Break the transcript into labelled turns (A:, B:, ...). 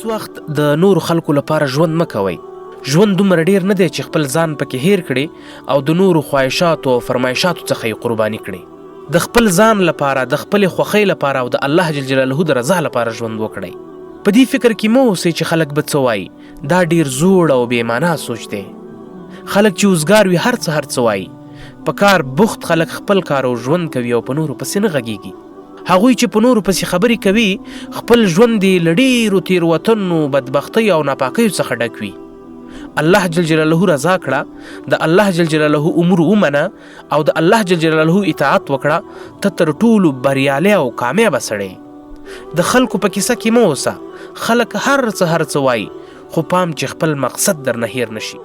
A: هیڅ وخت د نورو خلکو لپاره ژوند مه کوئ. ژوند دومره ډیر نه دی چې خپل ځان پکې هیر کړي او د نورو خواهشاتو او فرمایشاتو څخه یې قرباني کړي. د خپل ځان لپاره، د خپلې خوښۍ لپاره او د الله جل جلاله د رضا لپاره ژوند وکړئ. په دې فکر کې مه اوسئ چې خلک به څه وایي. دا ډیر زوړ او بې معنا سوچ دی. خلک چې اوزګار وي هر څه وایي. په کار بوخت خلک خپل کار او ژوند کوي او په نورو پسې نه غږیږي. هغوی چې په نورو پسې خبرې کوي خپل ژوند یې له ډېرو تېروتنو، بدبختۍ او ناپاکیو څخه ډک وي. الله جل جلاله رضا کړه، د الله جل جلاله امور ومنه او د الله جل جلاله اطاعت وکړه، ته تر ټولو بریالی او کامیابه سړی. د خلکو په کیسه کې مه اوسه. خلک هر څه وایي، خو پام چې خپل مقصد درنه هیر نشي.